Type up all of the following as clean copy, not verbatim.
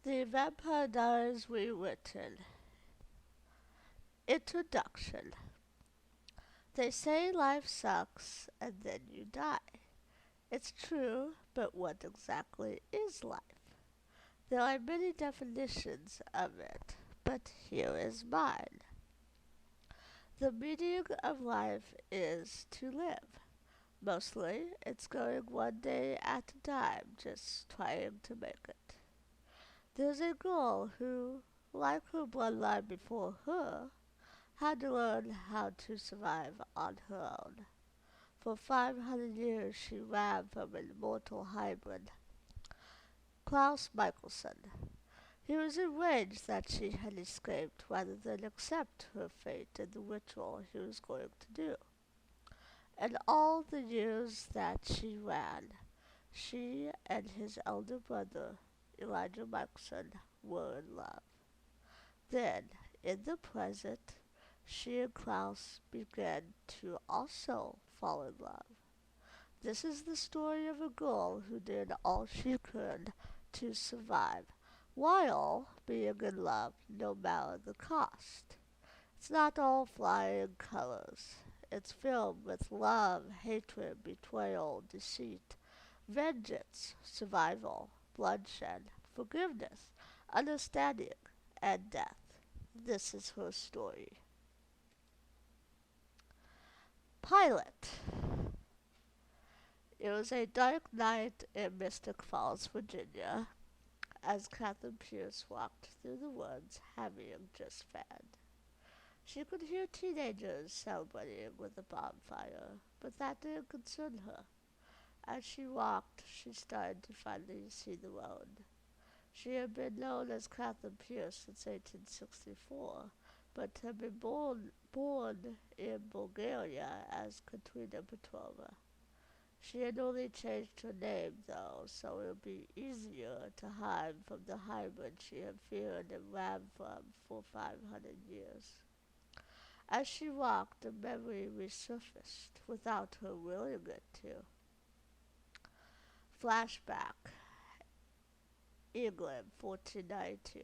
The Vampire Diaries Rewritten. Introduction. They say life sucks and then you die. It's true, but what exactly is life? There are many definitions of it, but here is mine. The meaning of life is to live. Mostly, it's going one day at a time, just trying to make it. There's a girl who, like her bloodline before her, had to learn how to survive on her own. For 500 years she ran from an immortal hybrid, Klaus Michelson. He was enraged that she had escaped rather than accept her fate in the ritual he was going to do. And all the years that she ran, she and his elder brother, Elijah Michelson, were in love. Then, in the present, she and Klaus began to also fall in love. This is the story of a girl who did all she could to survive, while being in love no matter the cost. It's not all flying colors. It's filled with love, hatred, betrayal, deceit, vengeance, survival, bloodshed, forgiveness, understanding, and death. This is her story. Pilot. It was a dark night in Mystic Falls, Virginia, as Catherine Pierce walked through the woods having just fed. She could hear teenagers celebrating with a bonfire, but that didn't concern her. As she walked, she started to finally see the road. She had been known as Catherine Pierce since 1864, but had been born in Bulgaria as Katerina Petrova. She had only changed her name, though, so it would be easier to hide from the hybrid she had feared and ran from for 500 years. As she walked, the memory resurfaced without her willing it to. Flashback. England, 1492.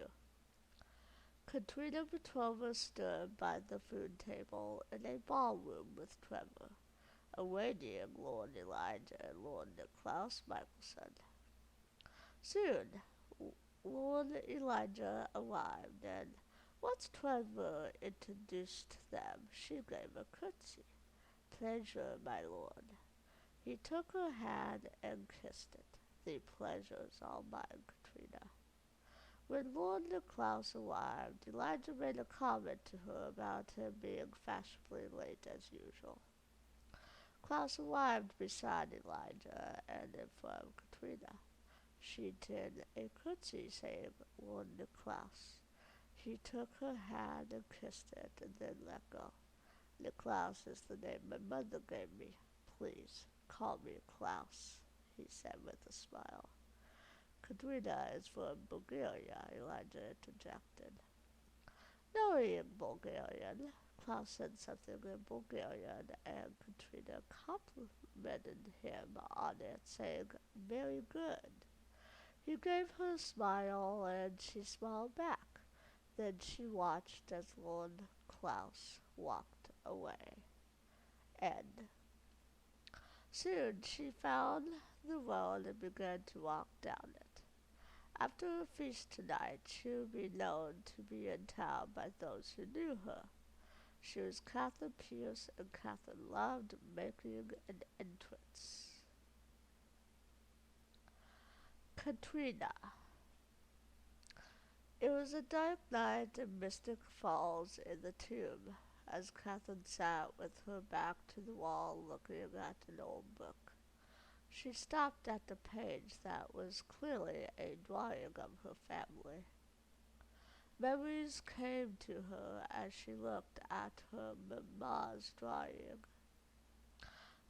Katerina Petrova stood by the food table in a ballroom with Trevor, awaiting Lord Elijah and Lord Klaus Michelson. Soon, Lord Elijah arrived, and once Trevor introduced them, she gave a curtsy. "Pleasure, my lord." He took her hand and kissed it. "The pleasure's all mine, Katerina." When Lord Klaus arrived, Elijah made a comment to her about him being fashionably late as usual. Klaus arrived beside Elijah and informed Katerina. She did a curtsy, saying, "Lord Klaus." He took her hand and kissed it, and then let go. "Klaus is the name my mother gave me. Please call me Klaus," he said with a smile. "Katerina is from Bulgaria," Elijah interjected. Knowing Bulgarian, Klaus said something in Bulgarian, and Katerina complimented him on it, saying, "Very good." He gave her a smile, and she smiled back. Then she watched as Lord Klaus walked away. End. Soon she found the road and began to walk down it. After a feast tonight, she would be known to be in town by those who knew her. She was Catherine Pierce, and Catherine loved making an entrance. Katrina. It was a dark night in Mystic Falls in the tomb, as Catherine sat with her back to the wall looking at an old book. She stopped at the page that was clearly a drawing of her family. Memories came to her as she looked at her mama's drawing.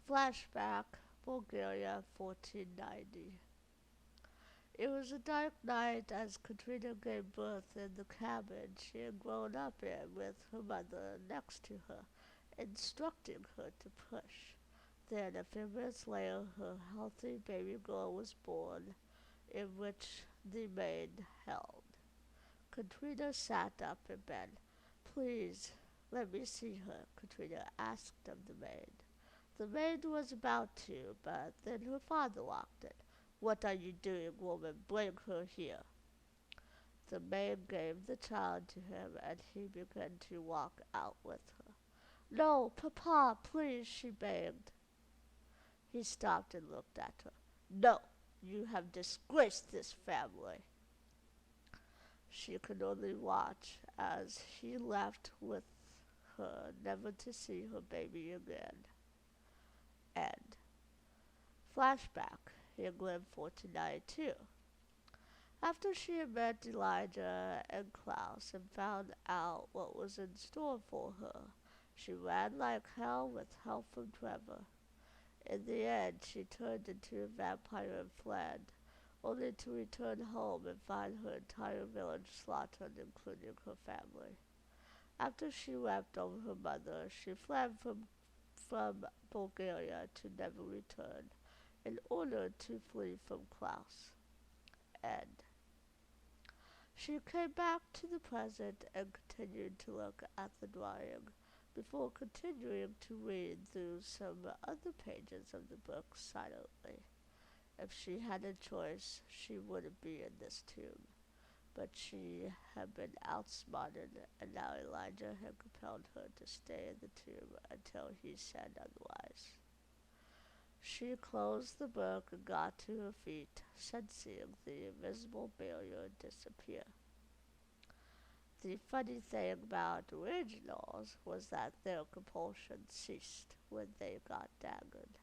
Flashback, Bulgaria, 1490. It was a dark night as Katerina gave birth in the cabin she had grown up in with her mother next to her, instructing her to push. Then, a few minutes later, her healthy baby girl was born, in which the maid held. Katrina sat up in bed. "Please, let me see her," Katrina asked of the maid. The maid was about to, but then her father walked in. "What are you doing, woman? Bring her here." The maid gave the child to him, and he began to walk out with her. "No, Papa, please," she begged. He stopped and looked at her. "No, you have disgraced this family." She could only watch as he left with her, never to see her baby again. End. Flashback. England 1492. After she had met Elijah and Klaus and found out what was in store for her, she ran like hell with help from Trevor. In the end, she turned into a vampire and fled, only to return home and find her entire village slaughtered, including her family. After she wept over her mother, she fled from Bulgaria to never return, in order to flee from Klaus. End. She came back to the present and continued to look at the drawing, before continuing to read through some other pages of the book silently. If she had a choice, she wouldn't be in this tomb. But she had been outsmarted, and now Elijah had compelled her to stay in the tomb until he said otherwise. She closed the book and got to her feet, sensing the invisible barrier disappear. The funny thing about originals was that their compulsion ceased when they got daggered.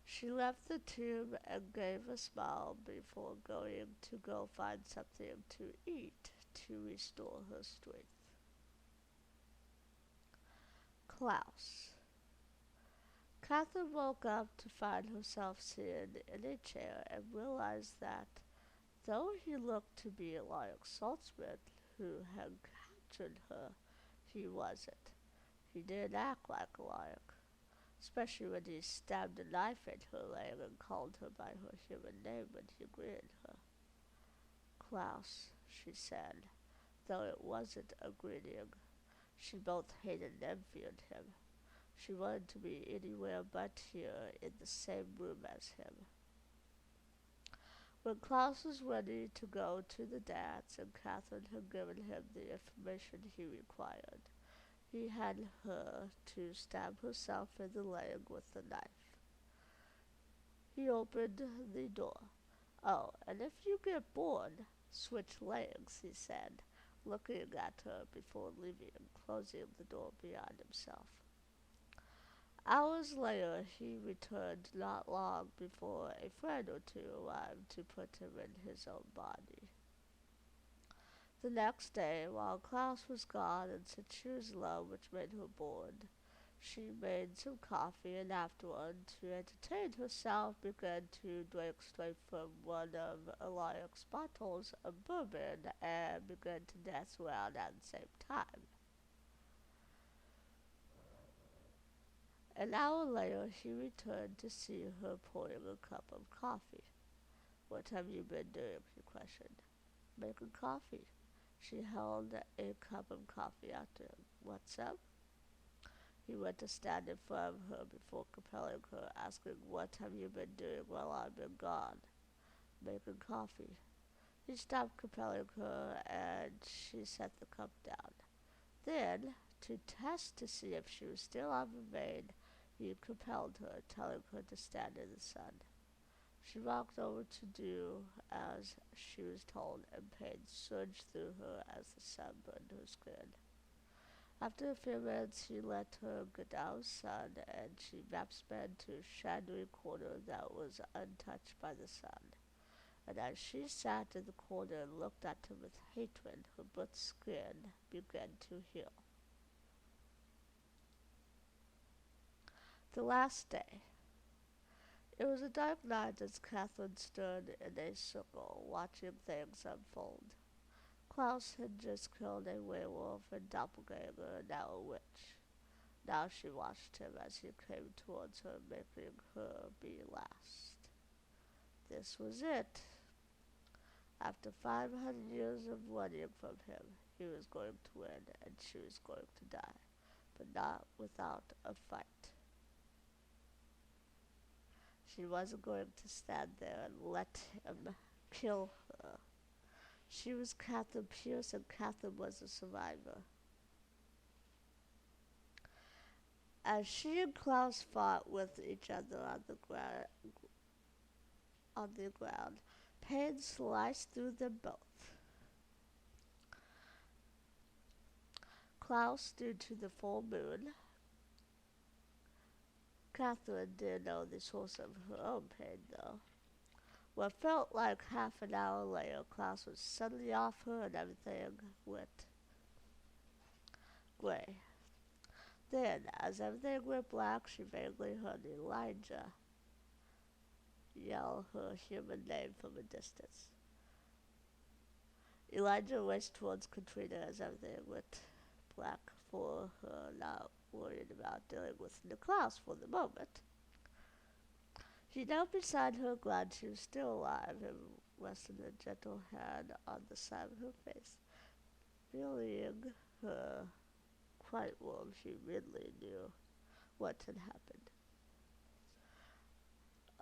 She left the tomb and gave a smile before going to go find something to eat to restore her strength. Klaus. Catherine woke up to find herself sitting in a chair and realized that, though he looked to be like Saltzman, who had captured her, he wasn't. He didn't act like a lion, especially when he stabbed a knife in her leg and called her by her human name when he greeted her. "Klaus," she said, though it wasn't a greeting. She both hated and feared him. She wanted to be anywhere but here, in the same room as him. When Klaus was ready to go to the dance and Catherine had given him the information he required, he had her to stab herself in the leg with the knife. He opened the door. "Oh, and if you get bored, switch legs," he said, looking at her before leaving and closing the door behind himself. Hours later, he returned not long before a friend or two arrived to put him in his own body. The next day, while Klaus was gone and said she was alone, which made her bored, she made some coffee and afterward, to entertain herself, began to drink straight from one of Eliak's bottles of bourbon and began to dance around at the same time. An hour later, he returned to see her pouring a cup of coffee. "What have you been doing?" he questioned. "Making coffee." She held a cup of coffee out to him. "What's up?" He went to stand in front of her before compelling her, asking, "What have you been doing while I've been gone?" "Making coffee." He stopped compelling her, and she set the cup down. Then, to test to see if she was still on her vein, he compelled her, telling her to stand in the sun. She walked over to do as she was told, and pain surged through her as the sun burned her skin. After a few minutes, he let her get out of the sun, and she sped to a shadowy corner that was untouched by the sun. And as she sat in the corner and looked at him with hatred, her burnt skin began to heal. The last day. It was a dark night as Catherine stood in a circle, watching things unfold. Klaus had just killed a werewolf and doppelganger, now a witch. Now she watched him as he came towards her, making her be last. This was it. After 500 years of running from him, he was going to win and she was going to die, but not without a fight. She wasn't going to stand there and let him kill her. She was Catherine Pierce and Catherine was a survivor. As she and Klaus fought with each other on the ground, pain sliced through them both. Klaus due to the full moon. Catherine didn't know the source of her own pain, though. What felt like half an hour later, Klaus was suddenly off her and everything went gray. Then, as everything went black, she vaguely heard Elijah yell her human name from a distance. Elijah raced towards Katrina as everything went black for her, not worried about dealing with Klaus for the moment. She knelt beside her, glad she was still alive, and rested a gentle hand on the side of her face. Feeling her quite warm, she really knew what had happened.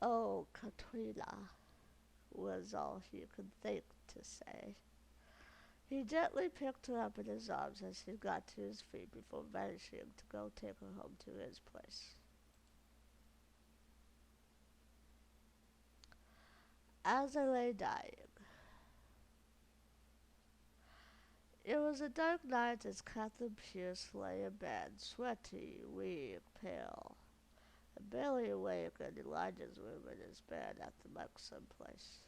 "Oh, Katrina," was all he could think to say. He gently picked her up in his arms as he got to his feet before vanishing to go take her home to his place. As I lay dying. It was a dark night as Catherine Pierce lay in bed, sweaty, weak, pale, and barely awake in Elijah's room in his bed at the Mexon place.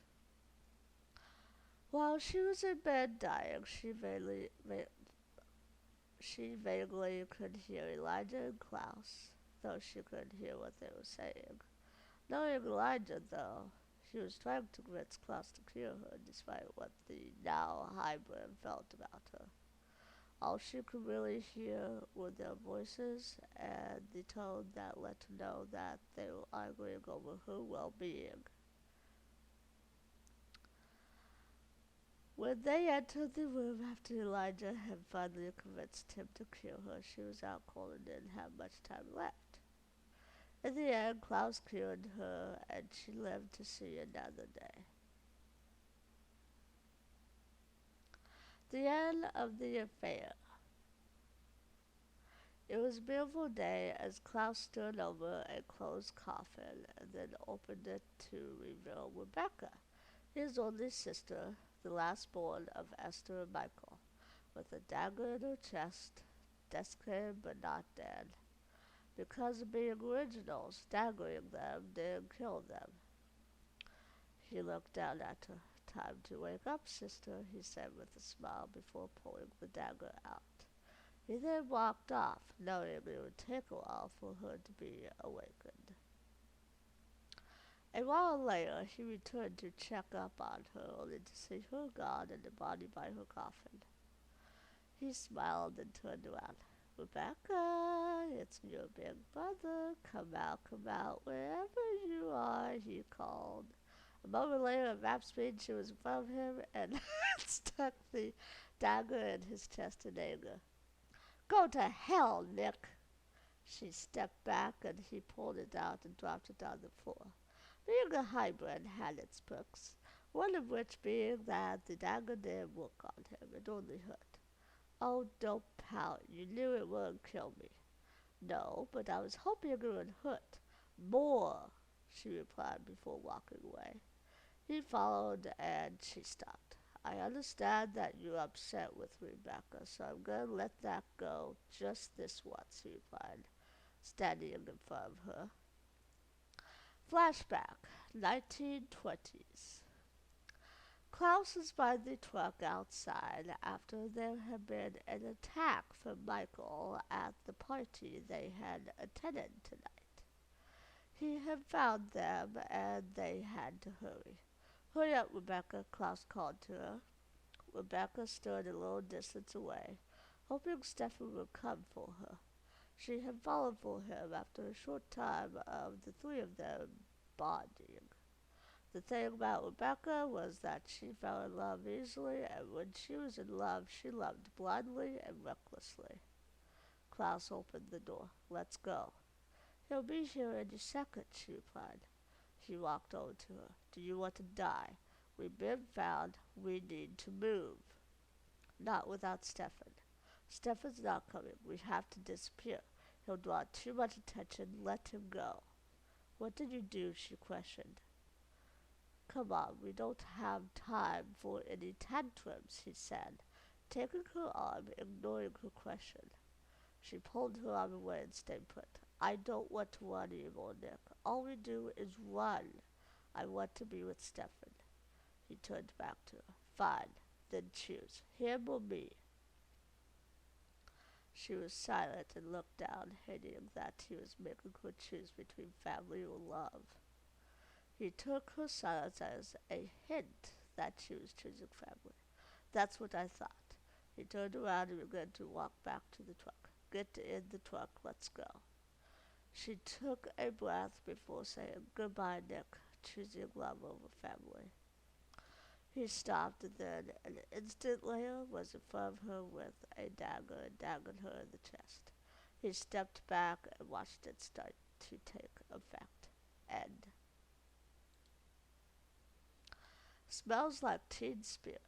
While she was in bed dying, she vaguely could hear Elijah and Klaus, though she couldn't hear what they were saying. Knowing Elijah, though, she was trying to convince Klaus to cure her, despite what the now hybrid felt about her. All she could really hear were their voices and the tone that let her know that they were arguing over her well-being. When they entered the room after Elijah had finally convinced him to cure her, she was out cold and didn't have much time left. In the end, Klaus cured her, and she lived to see another day. The end of the affair. It was a beautiful day as Klaus stood over a closed coffin and then opened it to reveal Rebecca, his only sister, the last born of Esther and Michael, with a dagger in her chest, desecrated but not dead. Because of being original, staggering them didn't kill them. He looked down at her. "Time to wake up, sister," he said with a smile before pulling the dagger out. He then walked off, knowing it would take a while for her to be awakened. A while later, he returned to check up on her, only to see her gone and the body by her coffin. He smiled and turned around. "Rebecca, it's your big brother. Come out, wherever you are," he called. A moment later, at rap speed, she was in front of him and stuck the dagger in his chest in anger. "Go to hell, Nick!" She stepped back and he pulled it out and dropped it on the floor. Being a hybrid had its perks, one of which being that the dagger didn't work on him, it only hurt. "Oh, don't pout. You knew it wouldn't kill me." "No, but I was hoping it would hurt more," she replied before walking away. He followed and she stopped. "I understand that you're upset with Rebecca, so I'm going to let that go just this once," he replied, standing in front of her. Flashback, 1920s. Klaus was by the truck outside after there had been an attack from Michael at the party they had attended tonight. He had found them and they had to hurry. "Hurry up, Rebecca," Klaus called to her. Rebecca stood a little distance away, hoping Stefan would come for her. She had fallen for him after a short time of the three of them bonding. The thing about Rebecca was that she fell in love easily, and when she was in love, she loved blindly and recklessly. Klaus opened the door. "Let's go." "He'll be here any second," she replied. He walked over to her. "Do you want to die? We've been found. We need to move." "Not without Stefan." "Stefan's not coming. We have to disappear. He'll draw too much attention. Let him go." "What did you do?" she questioned. "Come on, we don't have time for any tantrums," he said, taking her arm, ignoring her question. She pulled her arm away and stayed put. "I don't want to run anymore, Nick. All we do is run. I want to be with Stefan." He turned back to her. "Fine, then choose, him or me." She was silent and looked down, hating that he was making her choose between family or love. He took her silence as a hint that she was choosing family. "That's what I thought." He turned around and began to walk back to the truck. "Get in the truck, let's go." She took a breath before saying, "Goodbye, Nick," choosing love over family. He stopped, and then an instant later was in front of her with a dagger and daggered her in the chest. He stepped back and watched it start to take effect. End. Smells like Teen Spirit.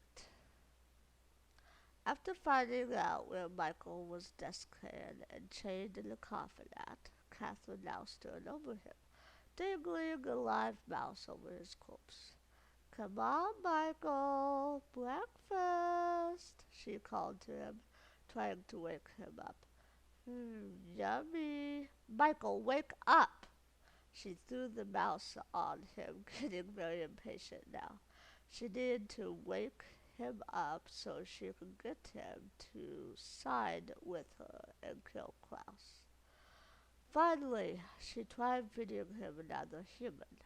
After finding out where Michael was desiccated and chained in the coffin at, Catherine now stood over him, dangling a live mouse over his corpse. "Come on, Michael, breakfast," she called to him, trying to wake him up. Yummy." "Michael, wake up!" She threw the mouse on him, getting very impatient now. She needed to wake him up so she could get him to side with her and kill Klaus. Finally, she tried feeding him another human.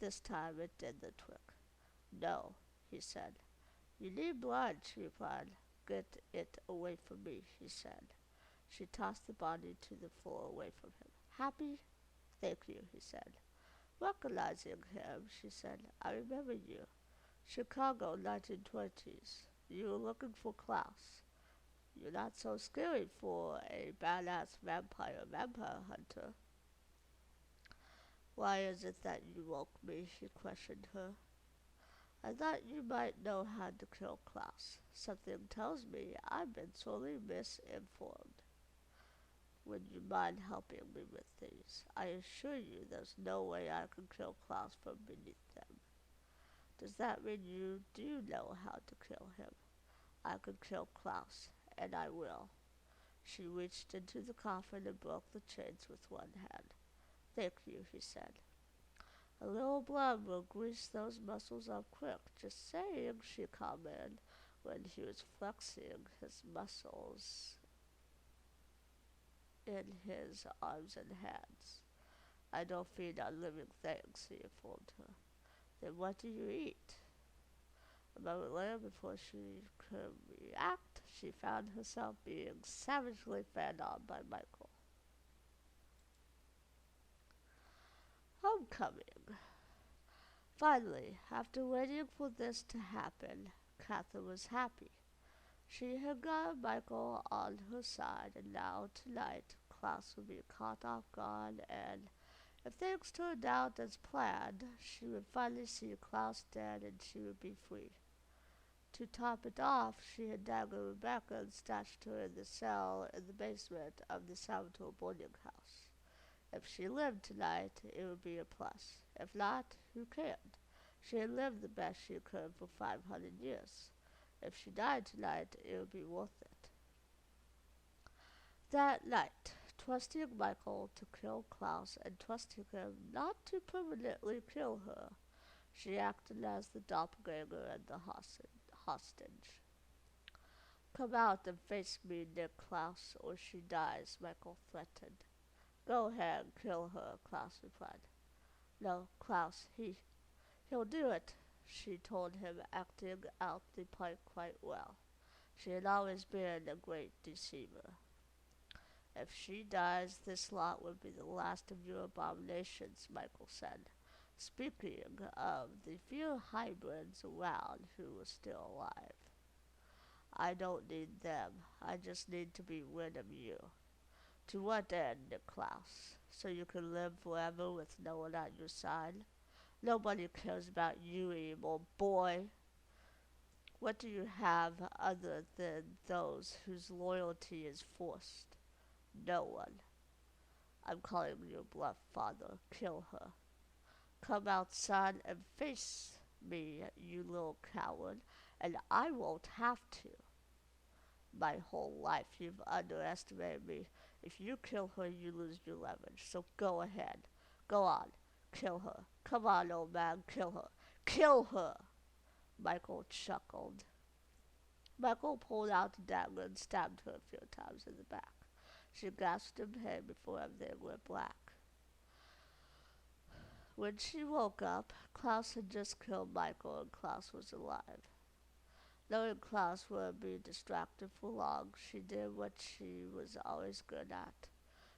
This time it did the trick. "No," he said. "You need blood," she replied. "Get it away from me," he said. She tossed the body to the floor away from him. "Happy?" "Thank you," he said. Recognizing him, she said, "I remember you. Chicago, 1920s. You were looking for Klaus. You're not so scary for a badass vampire hunter." "Why is it that you woke me?" he questioned her. "I thought you might know how to kill Klaus. Something tells me I've been sorely misinformed. Would you mind helping me with these? I assure you there's no way I can kill Klaus from beneath them." "Does that mean you do know how to kill him?" "I could kill Klaus, and I will." She reached into the coffin and broke the chains with one hand. "Thank you," he said. "A little blood will grease those muscles up quick. Just saying," she commented when he was flexing his muscles in his arms and hands. "I don't feed on living things," he informed her. "Then what do you eat?" A moment later, before she could react, she found herself being savagely fed on by Michael. Homecoming. Finally, after waiting for this to happen, Catherine was happy. She had got Michael on her side, and now tonight Klaus would be caught off guard, and if things turned out as planned, she would finally see Klaus dead and she would be free. To top it off, she had daggered Rebecca and stashed her in the cell in the basement of the Salvatore boarding house. If she lived tonight, it would be a plus. If not, who cared? She had lived the best she could for 500 years. If she died tonight, it would be worth it. That night, trusting Michael to kill Klaus and trusting him not to permanently kill her, she acted as the doppelganger and the hostage. "Come out and face me, Nick Klaus, or she dies," Michael threatened. "Go ahead, kill her," Klaus replied. "No, Klaus, he'll do it," she told him, acting out the part quite well. She had always been a great deceiver. "If she dies, this lot will be the last of your abominations," Michael said. Speaking of the few hybrids around who were still alive, I don't need them. I just need to be rid of you. To what end, Klaus? So you can live forever with no one on your side? Nobody cares about you anymore, boy. What do you have other than those whose loyalty is forced? No one. I'm calling you bluff, father. Kill her. Come outside and face me, you little coward, and I won't have to. My whole life you've underestimated me. If you kill her, you lose your leverage. So go ahead. Go on. Kill her. Come on, old man. Kill her. Kill her! Michael chuckled. Michael pulled out a dagger and stabbed her a few times in the back. She gasped in pain before everything went black. When she woke up, Klaus had just killed Michael and Klaus was alive. Knowing Klaus wouldn't be distracted for long, she did what she was always good at.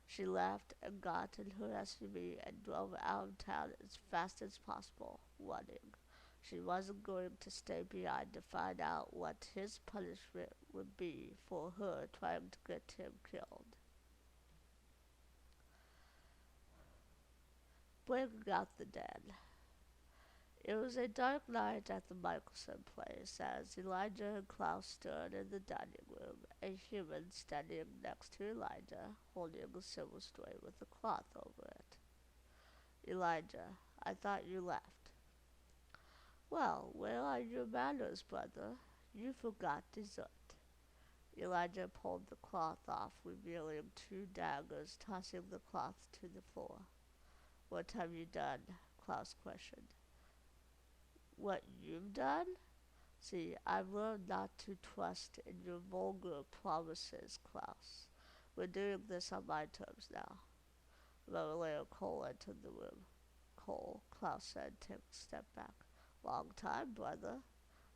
She left and got in her SUV and drove out of town as fast as possible, running. She wasn't going to stay behind to find out what his punishment would be for her trying to get him killed. Bringing out the dead. It was a dark night at the Michelson place as Elijah and Klaus stood in the dining room, a human standing next to Elijah, holding a silver tray with a cloth over it. Elijah, I thought you left. Well, where are your manners, brother? You forgot dessert. Elijah pulled the cloth off, revealing 2 daggers, tossing the cloth to the floor. What have you done? Klaus questioned. What you've done? See, I've learned not to trust in your vulgar promises, Klaus. We're doing this on my terms now. Revelio Cole entered the room. Cole, Klaus said, take a step back. Long time, brother.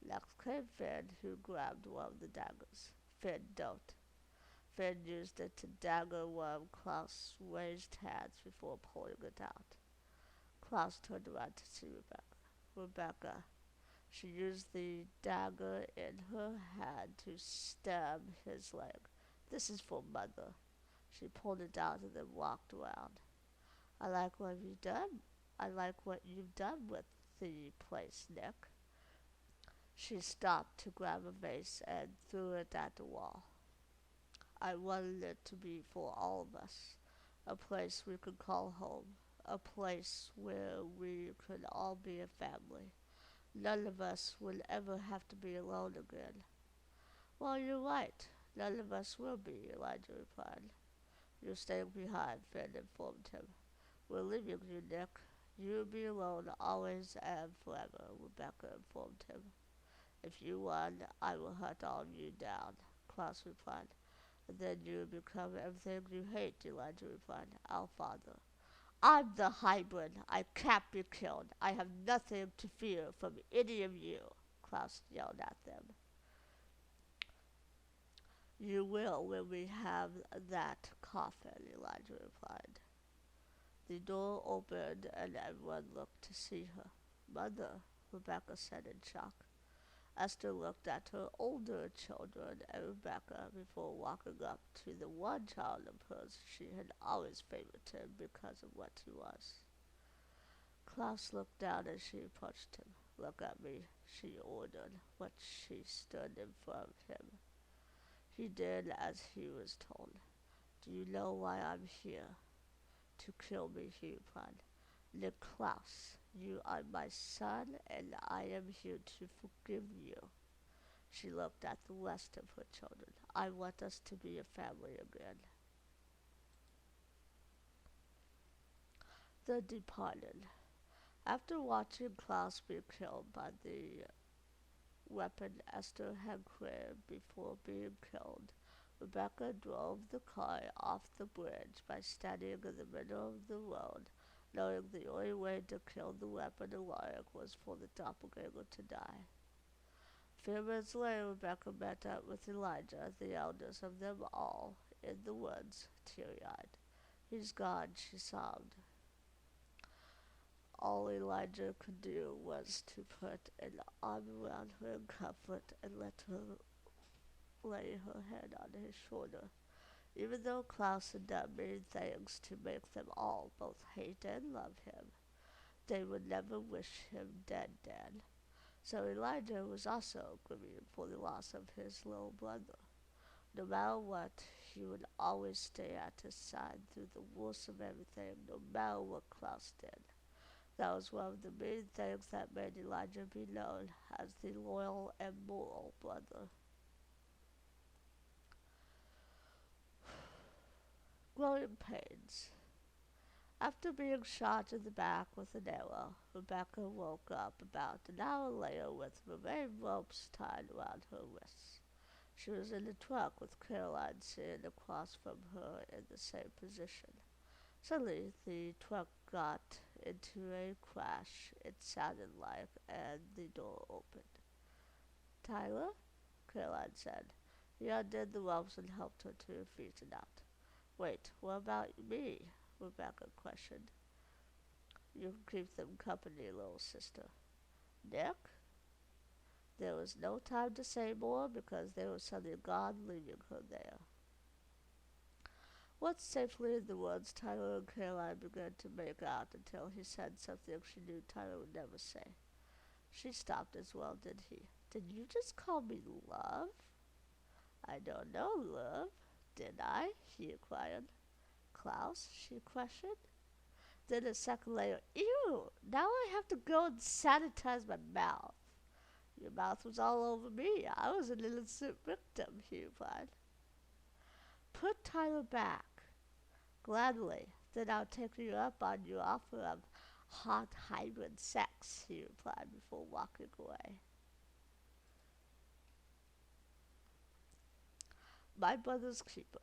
Next came Finn, who grabbed one of the daggers. Finn, don't. Finn used it to dagger one of Klaus' raised hands before pulling it out. Klaus turned around to see Rebecca. She used the dagger in her hand to stab his leg. This is for Mother. She pulled it out and then walked around. I like what you've done. I like what you've done with the place, Nick. She stopped to grab a vase and threw it at the wall. I wanted it to be for all of us. A place we could call home. A place where we could all be a family. None of us will ever have to be alone again. Well, you're right. None of us will be, Elijah replied. You're staying behind, Finn informed him. We're leaving you, Nick. You'll be alone always and forever, Rebecca informed him. If you won, I will hunt all of you down, Klaus replied. And then you will become everything you hate, Elijah replied. Our father. I'm the hybrid. I can't be killed. I have nothing to fear from any of you, Klaus yelled at them. You will when we have that coffin, Elijah replied. The door opened and everyone looked to see her. Mother, Rebecca said in shock. Esther looked at her older children and Rebecca before walking up to the one child of hers she had always favored him because of what he was. Klaus looked down as she approached him. Look at me, she ordered, when she stood in front of him. He did as he was told. Do you know why I'm here? To kill me, he replied. Nick Klaus, you are my son, and I am here to forgive you. She looked at the rest of her children. I want us to be a family again. The Departed. After watching Klaus be killed by the weapon Esther had created before being killed, Rebecca drove the car off the bridge by standing in the middle of the road, knowing the only way to kill the weapon alive was for the doppelganger to die. A few minutes later, Rebecca met up with Elijah, the eldest of them all, in the woods, teary-eyed. He's gone, she sobbed. All Elijah could do was to put an arm around her in comfort and let her lay her head on his shoulder. Even though Klaus had done many things to make them all both hate and love him, they would never wish him dead. So Elijah was also grieving for the loss of his little brother. No matter what, he would always stay at his side through the worst of everything, no matter what Klaus did. That was one of the main things that made Elijah be known as the loyal and moral brother. Growing pains. After being shot in the back with an arrow, Rebecca woke up about an hour later with remain ropes tied around her wrists. She was in the truck with Caroline sitting across from her in the same position. Suddenly, the truck got into a crash, it sounded like, and the door opened. "Tyler?" Caroline said. He undid the ropes and helped her to her feet and out. "Wait, what about me?" Rebecca questioned. "You can keep them company, little sister." "Nick?" There was no time to say more because they were suddenly gone, leaving her there. Once safely in the woods, Tyler and Caroline began to make out until he said something she knew Tyler would never say. She stopped as well, did he? "Did you just call me love?" "I don't know, love. Did I?" he inquired. "Klaus?" she questioned. Then a second later, "Ew! Now I have to go and sanitize my mouth." "Your mouth was all over me. I was an innocent victim," he replied. "Put Tyler back." "Gladly. Then I'll take you up on your offer of hot hybrid sex," he replied before walking away. My brother's keeper.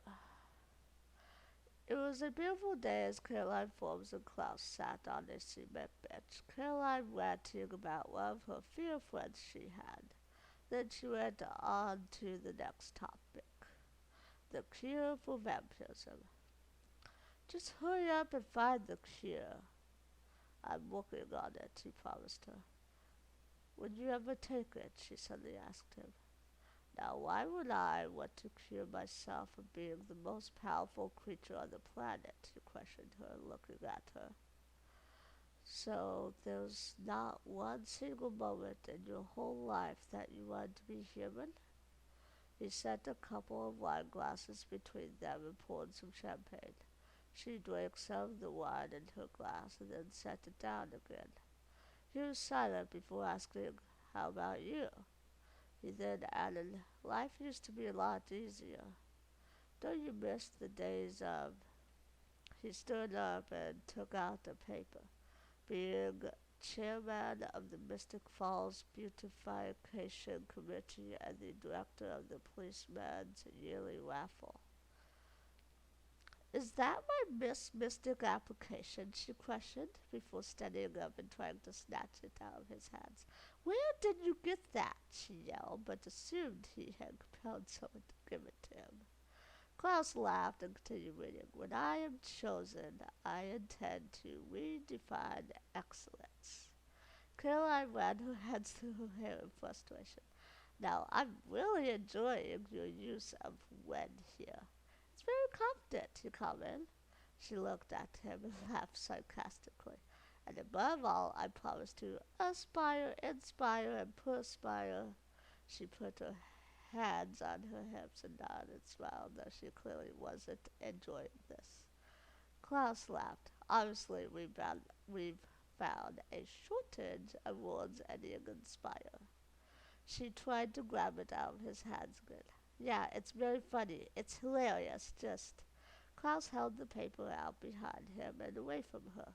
It was a beautiful day as Caroline Forbes and Klaus sat on a cement bench, Caroline ranting about one of her fear friends she had. Then she went on to the next topic, the cure for vampirism. "Just hurry up and find the cure." "I'm working on it," he promised her. "Would you ever take it?" she suddenly asked him. "Now why would I want to cure myself of being the most powerful creature on the planet?" he questioned her, looking at her. "So there's not one single moment in your whole life that you want to be human?" He set a couple of wine glasses between them and poured some champagne. She drank some of the wine in her glass and then set it down again. He was silent before asking, "How about you?" He then added, "Life used to be a lot easier. Don't you miss the days of—" He stood up and took out a paper. "Being chairman of the Mystic Falls Beautification Committee and the director of the policeman's yearly raffle." "Is that my Miss Mystic application?" she questioned, before standing up and trying to snatch it out of his hands. "Where did you get that?" she yelled, but assumed he had compelled someone to give it to him. Klaus laughed and continued reading. "When I am chosen, I intend to redefine excellence." Caroline ran her hands through her hair in frustration. "Now, I'm really enjoying your use of when here. It's very confident," he commented. She looked at him and laughed sarcastically. "And above all, I promise to aspire, inspire, and perspire." She put her hands on her hips and nodded and smiled, though she clearly wasn't enjoying this. Klaus laughed. "Obviously, we've found a shortage of words ending inspire." She tried to grab it out of his hands again. "Yeah, it's very funny. It's hilarious, just—" Klaus held the paper out behind him and away from her.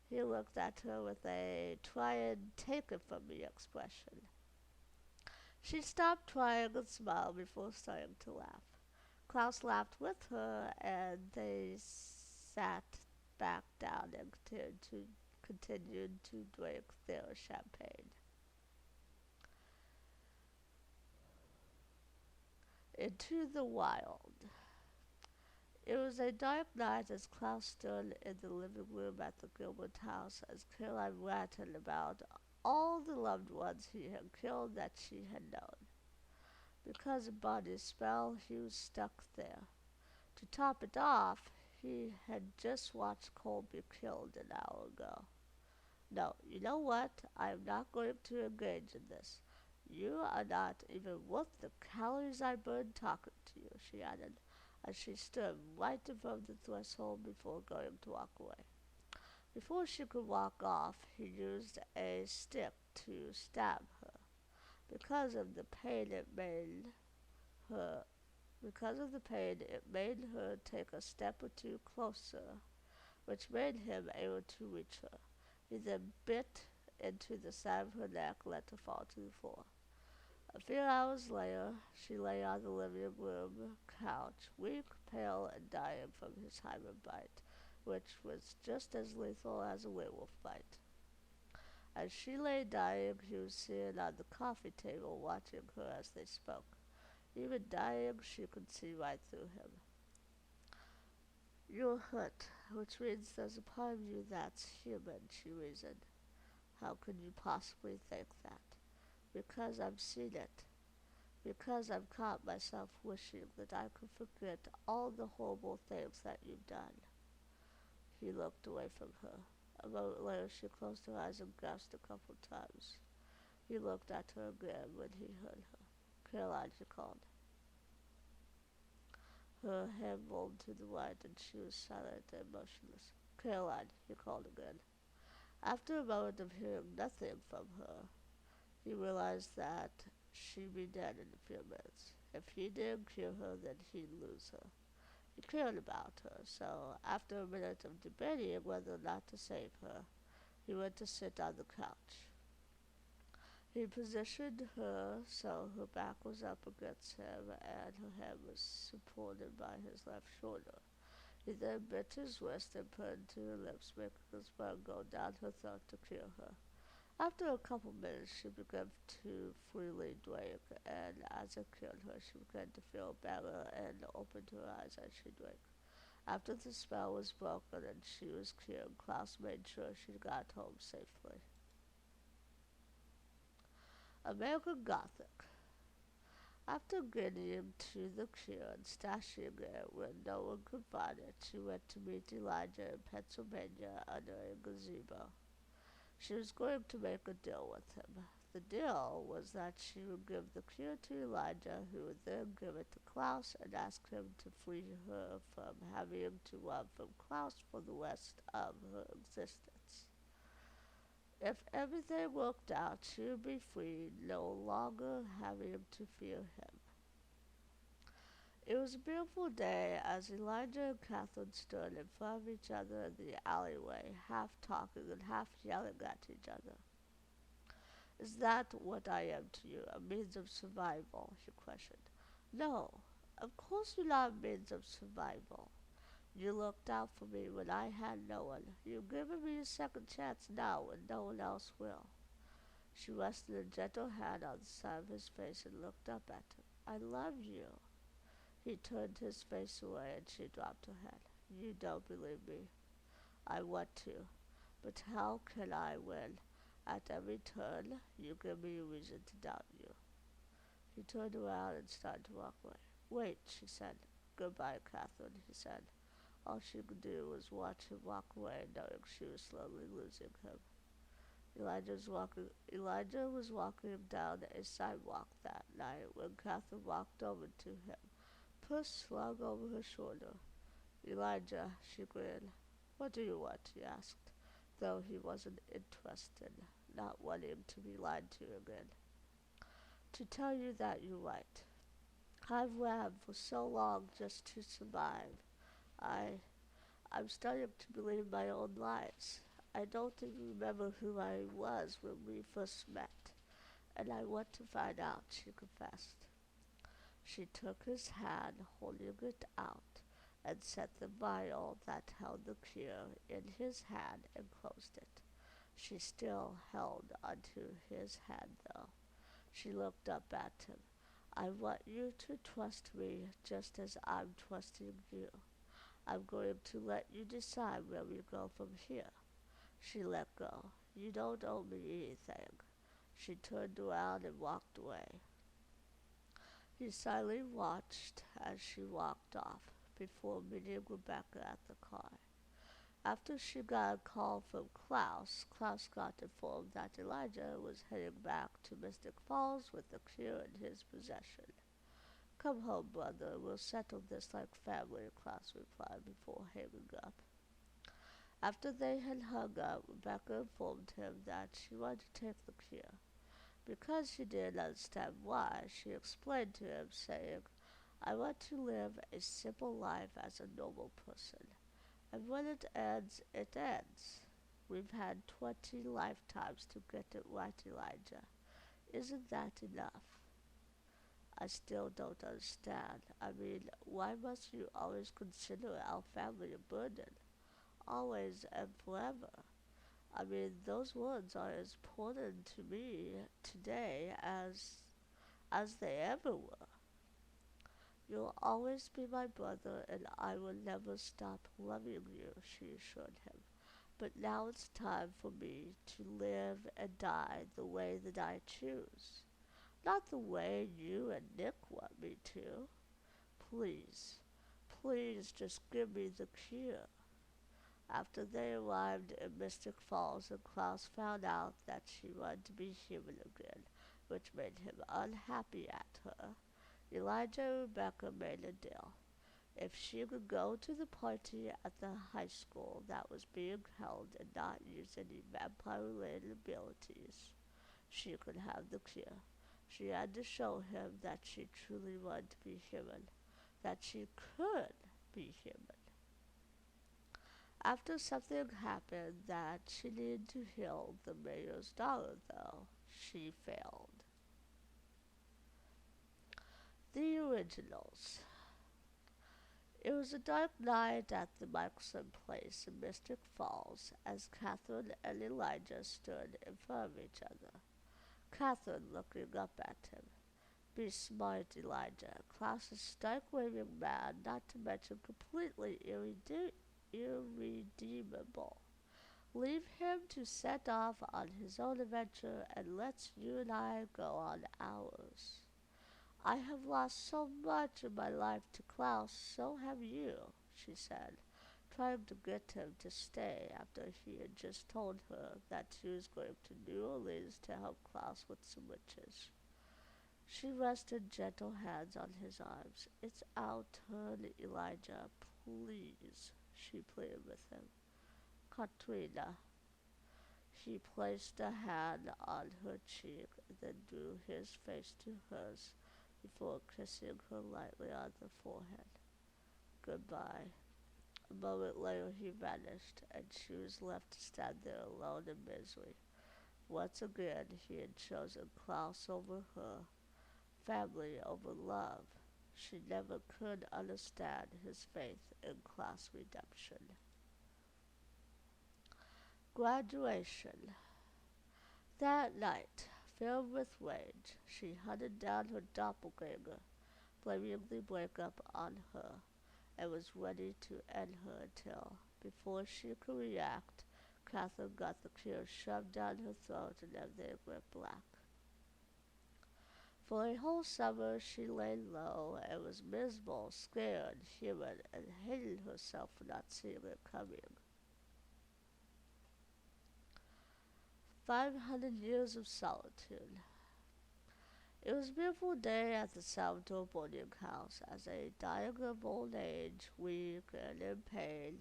He looked at her with a try-and-take-it-from-me expression. She stopped trying and smiled before starting to laugh. Klaus laughed with her, and they sat back down and continued to drink their champagne. Into the wild. It was a dark night as Klaus stood in the living room at the Gilbert house as Caroline rattled about all the loved ones he had killed that she had known. Because of Bonnie's spell, he was stuck there. To top it off, he had just watched Cole be killed an hour ago. No, you know what? I am not going to engage in this. You are not even worth the calories I burned talking to you, she added, as she stood right above the threshold before going to walk away. Before she could walk off, he used a stick to stab her. Because of the pain it made her take a step or two closer, which made him able to reach her. He then bit into the side of her neck and let her fall to the floor. A few hours later, she lay on the living room couch, weak, pale, and dying from his hymen bite, which was just as lethal as a werewolf bite. As she lay dying, he was sitting on the coffee table watching her as they spoke. Even dying, she could see right through him. You're hurt, which means there's a part of you that's human, she reasoned. How could you possibly think that? Because I've seen it. Because I've caught myself wishing that I could forget all the horrible things that you've done. He looked away from her. A moment later, she closed her eyes and gasped a couple times. He looked at her again when he heard her. Caroline, she called. Her head rolled to the right and she was silent and motionless. Caroline, he called again. After a moment of hearing nothing from her, he realized that she'd be dead in a few minutes. If he didn't cure her, then he'd lose her. He cared about her, so after a minute of debating whether or not to save her, he went to sit on the couch. He positioned her so her back was up against him and her head was supported by his left shoulder. He then bit his wrist and put it to her lips, making his blood go down her throat to cure her. After a couple minutes, she began to freely drink, and as it cured her, she began to feel better and opened her eyes as she drank. After the spell was broken and she was cured, Klaus made sure she got home safely. American Gothic. After getting to the cure and stashing it where no one could find it, she went to meet Elijah in Pennsylvania under a gazebo. She was going to make a deal with him. The deal was that she would give the cure to Elijah, who would then give it to Klaus and ask him to free her from having to run from Klaus for the rest of her existence. If everything worked out, she would be free, no longer having to fear him. It was a beautiful day as Elijah and Catherine stood in front of each other in the alleyway, half talking and half yelling at each other. Is that what I am to you, a means of survival? She questioned. No, of course you're not a means of survival. You looked out for me when I had no one. You've given me a second chance now when no one else will. She rested a gentle hand on the side of his face and looked up at him. I love you. He turned his face away and she dropped her head. You don't believe me. I want to. But how can I when, at every turn, you give me a reason to doubt you? He turned around and started to walk away. Wait, she said. Goodbye, Catherine, he said. All she could do was watch him walk away, knowing she was slowly losing him. Elijah was walking down a sidewalk that night when Catherine walked over to him, purse slung over her shoulder. Elijah, she grinned. What do you want? He asked, though he wasn't interested, not wanting to be lied to again. To tell you that you're right. I've ran for so long just to survive. I'm starting to believe my own lies. I don't even remember who I was when we first met, and I want to find out, she confessed. She took his hand, holding it out, and set the vial that held the cure in his hand and closed it. She still held onto his hand, though. She looked up at him. I want you to trust me just as I'm trusting you. I'm going to let you decide where we go from here. She let go. You don't owe me anything. She turned around and walked away. He silently watched as she walked off before meeting Rebecca at the car. After she got a call from Klaus, Klaus got informed that Elijah was heading back to Mystic Falls with the cure in his possession. Come home, brother. We'll settle this like family, Klaus replied before hanging up. After they had hung up, Rebecca informed him that she wanted to take the cure. Because she didn't understand why, she explained to him, saying, I want to live a simple life as a normal person. And when it ends, it ends. We've had 20 lifetimes to get it right, Elijah. Isn't that enough? I still don't understand. I mean, why must you always consider our family a burden? Always and forever. I mean, those words are as important to me today as they ever were. You'll always be my brother, and I will never stop loving you, she assured him. But now it's time for me to live and die the way that I choose. Not the way you and Nick want me to. Please, please just give me the cure. After they arrived in Mystic Falls and Klaus found out that she wanted to be human again, which made him unhappy at her, Elijah and Rebecca made a deal. If she could go to the party at the high school that was being held and not use any vampire-related abilities, she could have the cure. She had to show him that she truly wanted to be human, that she could be human. After something happened that she needed to heal the mayor's daughter, though, she failed. The originals. It was a dark night at the Michelson place in Mystic Falls as Catherine and Elijah stood in front of each other. Catherine looking up at him. Be smart, Elijah. Klaus is stark-raving mad, not to mention completely irredeemable. Leave him to set off on his own adventure, and let's you and I go on ours. I have lost so much in my life to Klaus, so have you, she said, trying to get him to stay after he had just told her that she was going to New Orleans to help Klaus with some witches. She rested gentle hands on his arms. It's our turn, Elijah, please, she pleaded with him. Katrina. He placed a hand on her cheek, then drew his face to hers before kissing her lightly on the forehead. Goodbye. A moment later he vanished, and she was left to stand there alone in misery. Once again he had chosen Klaus over her, family over love. She never could understand his faith in class redemption. Graduation. That night, filled with rage, she hunted down her doppelganger, blaming the breakup on her, and was ready to end her until, before she could react, Catherine got the cure shoved down her throat and everything went black. For a whole summer she lay low and was miserable, scared, human, and hated herself for not seeing it coming. 500 years of solitude. It was a beautiful day at the Salvatore boarding house as a dying of old age, weak and in pain,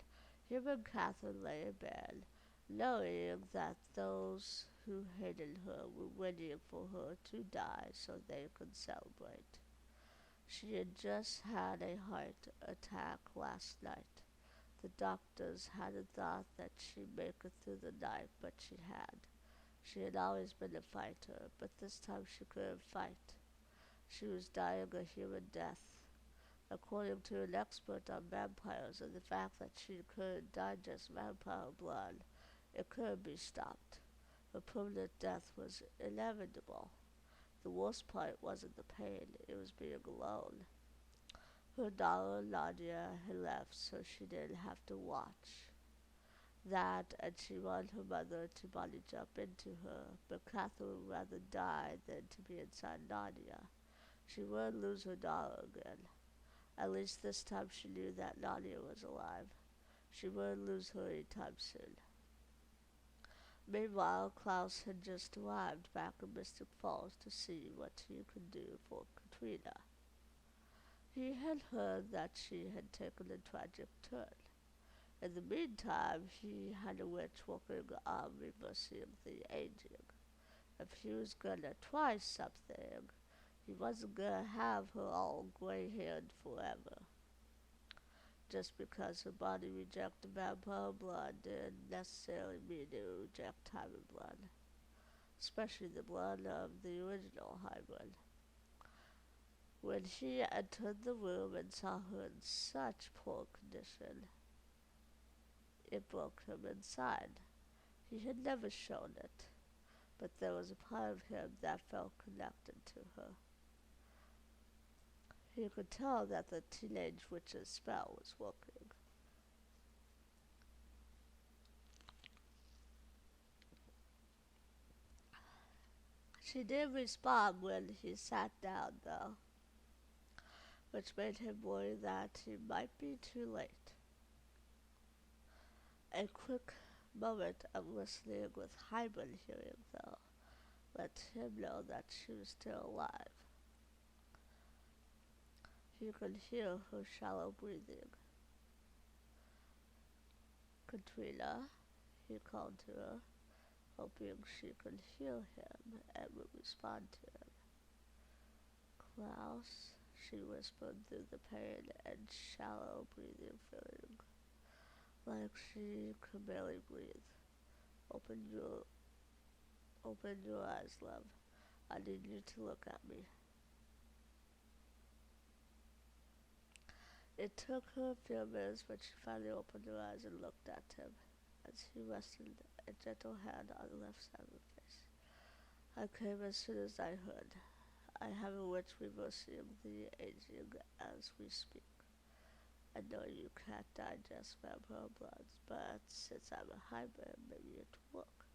him and Catherine lay in bed, knowing that those who hated her were waiting for her to die so they could celebrate. She had just had a heart attack last night. The doctors hadn't thought that she'd make it through the night, but she had. She had always been a fighter, but this time she couldn't fight. She was dying a human death. According to an expert on vampires and the fact that she couldn't digest vampire blood, it couldn't be stopped. Her permanent death was inevitable. The worst part wasn't the pain, it was being alone. Her daughter Nadia had left so she didn't have to watch that, and she wanted her mother to body jump into her, but Catherine would rather die than to be inside Nadia. She wouldn't lose her daughter again. At least this time she knew that Nadia was alive. She wouldn't lose her anytime soon. Meanwhile, Klaus had just arrived back in Mystic Falls to see what he could do for Katrina. He had heard that she had taken a tragic turn. In the meantime, he had a witch working on reversing the aging. If he was gonna try something, he wasn't gonna have her all gray-haired forever. Just because her body rejected vampire blood didn't necessarily mean it would reject human blood, especially the blood of the original hybrid. When he entered the room and saw her in such poor condition, it broke him inside. He had never shown it, but there was a part of him that felt connected to her. He could tell that the teenage witch's spell was working. She did respond when he sat down, though, which made him worry that he might be too late. A quick moment of listening with hybrid hearing, though, let him know that she was still alive. He could hear her shallow breathing. Katrina, he called to her, hoping she could hear him and would respond to him. Klaus, she whispered through the pain and shallow breathing feeling, like she could barely breathe. Open your eyes, love. I need you to look at me. It took her a few minutes, but she finally opened her eyes and looked at him as he rested a gentle hand on the left side of her face. I came as soon as I heard. I have a witch reversing the aging as we speak. I know you can't digest vampire blood, but since I'm a hybrid, maybe it will work.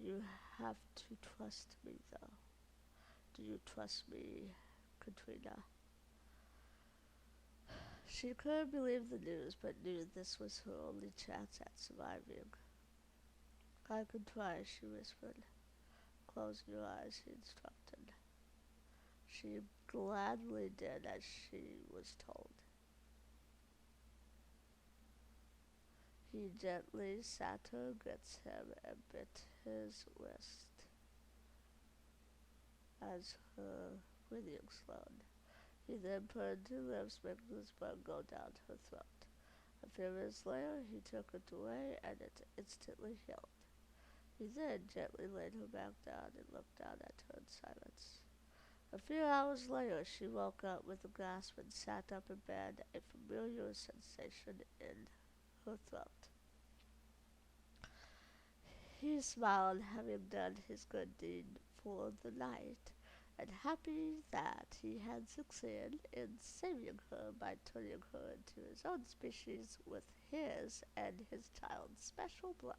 You have to trust me, though. Do you trust me, Katrina? She couldn't believe the news, but knew this was her only chance at surviving. I can try, she whispered. Close your eyes, he instructed. She gladly did as she was told. He gently sat her against him and bit his wrist as her breathing slowed. He then put two lips, making his blood go down her throat. A few minutes later, he took it away, and it instantly healed. He then gently laid her back down and looked down at her in silence. A few hours later, she woke up with a gasp and sat up in bed, a familiar sensation in her throat. He smiled, having done his good deed for the night, and happy that he had succeeded in saving her by turning her into his own species with his and his child's special blood.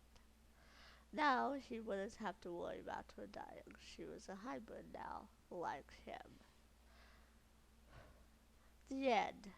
Now he wouldn't have to worry about her dying. She was a hybrid now, like him. The end.